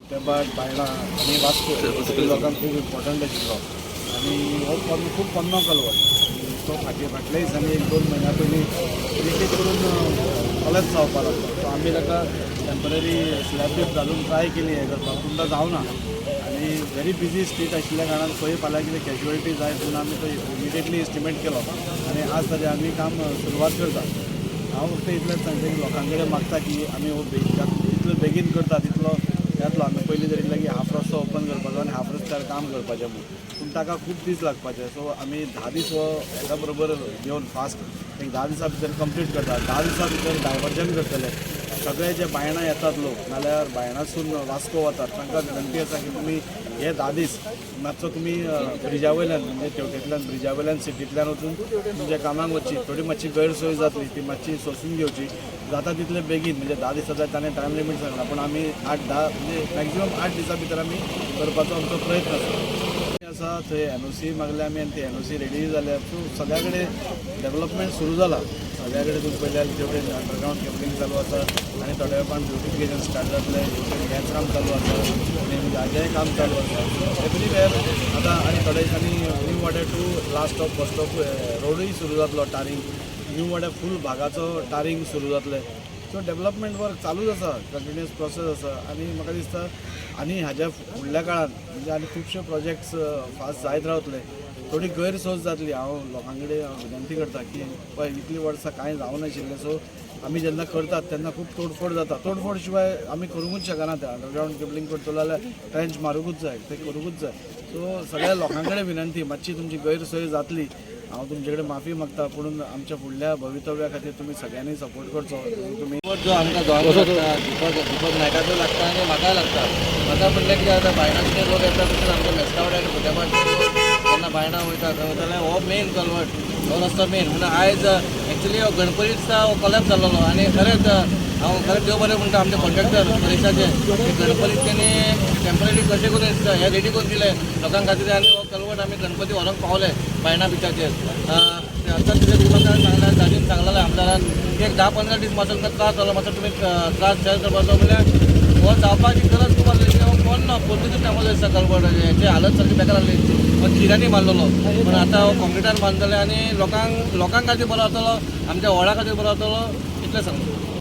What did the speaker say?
तेबाट बायलां आनी वास्को लोकांक खूब इम्पॉर्टंट आशिल्लो आनी हो खूब पोन्नो कलवट तो फाटल्या दिसांनी 1-2 म्हयन्या पयलीं रिपीट करून कॉलेज जावपाक लागलो. सो आमी ताका टेम्पररी स्लॅब बीब घालून ट्राय केली हें करपाक पूण तो जावना आनी व्हेरी बिजी स्टेट आशिल्ल्या कारणान खंय फाल्यां कितें कॅज्युअलिटी जाय म्हणून आमी तो इमिडिएटली एस्टिमेट केलो आनी आज ताजें आमी काम सुरवात करता. हांव फक्त इतलेंच सांगता की लोकां कडेन मागता की आमी हो जितलो बेगीन करता तितलो येतलो. आमी पयलीं जर इतलें की हाफ रस्तो ओपन करपाचो आनी हाफ रस्त्यार काम करपाचें म्हणून पूण ताका खूब दीस लागपाचे. सो आमी 10 दीस हो हेका बरोबर घेवन फास्ट एक 10 दिसां भितर कंप्लीट करता. 10 दिसां भितर डायवर्जन करतले. सगळे जे बायणां येतात लोक नाल्यार बायणासून वास्को वतात तांकां विनंती आसा की तुमी हे 10 दीस मातसो तुमी ब्रिजा वयल्यान म्हणजे तेवटेंतल्यान ब्रिजा वयल्यान सिटींतल्यान वचून तुमच्या कामाक वचची. थोडी मातशी गैरसोय जातली ती मातशी सोंसून घेवची. जाता तितले बेगीन म्हणजे 10 दिसां जाय ताणें टायम लिमीट सांगला पूण आमी 8-10 म्हणजे मॅक्झिमम 8 दिसां भितर आमी करपाचो आमचो प्रयत्न आसा. थंय NOC मागले आमी आनी ते NOC रेडी जाल्यार सो सगळ्या कडेन डेवलपमेंट सुरू जाला. सगळ्या कडेन तुमी पळयल्यार जेवढे अंडरग्रावंड केबलिंग चालू आसा आनी थोड्या वेळान ब्युटिफिकेशन स्टार्ट जातलें. हेंच काम चालू आसा आनी हाजेंय काम चालू आसा. एवरीवेर आतां आनी थोड्या दिसांनी न्यू वाड्यार to last stop bus stop रोडूय सुरू जातलो टारींग. न्यू वाड्यार फूल भागाचो टारींग सुरू जातलें. सो डेवलपमेंट वर्क चालूच आसा कंटिन्युअस प्रोसेस आसा आनी म्हाका दिसता आनी हाज्या फुडल्या काळान म्हणजे आनी खुबशे प्रोजेक्ट्स फास्ट जायत रावतले. थोडी गैरसोच जातली. हांव लोकां कडेन विनंती करता की पळय इतलीं वर्सां कांय जावं नाशिल्लें. सो आमी जेन्ना करतात तेन्ना खूब तोडफोड जाता. तोडफोड शिवाय आमी करूंकूच शकना. तें अंडरग्रावंड केबलिंग करतलो जाल्यार ट्रेंच मारूंकूच जाय तें करूंकूच जाय. सो सगळ्या लोकां कडेन विनंती मातशी तुमची गैरसोय जातली. हांव तुमचे कडेन माफी मागता पूण आमच्या फुडल्या भवितव्या खातीर तुमी सगळ्यांनी सपोर्ट करचो. तुमी जो आमकां गोंयांत लागता दिपक नायकाचो लागता आनी म्हाका लागता. म्हाका म्हणलें कितें जाता बायणाचे लोक येता तशेंच आमच्या मेस्टावड्या आनी बुद्यामाट जेन्ना बायणां वयता जाल्यार हो मेन कलवट हो रस्तो मेन म्हणून आयज एक्चुली हो गणपतीचा हो कलॅप जाल्लो आनी खरेंच हांव खरेंच देव बरें म्हणटा आमचे कॉन्ट्रॅक्टर परेशाचे गणपतीक तेणी टेम्पररी कशें करून हे रेडी करून दिले लोकां खातीर आनी हो कलवट आमी गणपती व्हरोंक पावले बायणा बिचाचेर. आतां तुजे दिवपाक सांगला दादीन सांगलेलें आमदारान एक 10-15 दीस मातसो त्रास जालो मातसो तुमी त्रास शेअर करपाचो म्हणल्यार हो जावपाची गरज खूब आसली. कोण ना पोर्तुगीज टायमार दिसता कलवट हेची हालत सारकी बेकार जाली. पण चिरांनी मारलेलो पण आतां हो कॉन्क्रिटान बांदतले आनी लोकांक खातीर बरो जातलो आमच्या व्हडा खातीर बरो जातलो इतलें सांगता.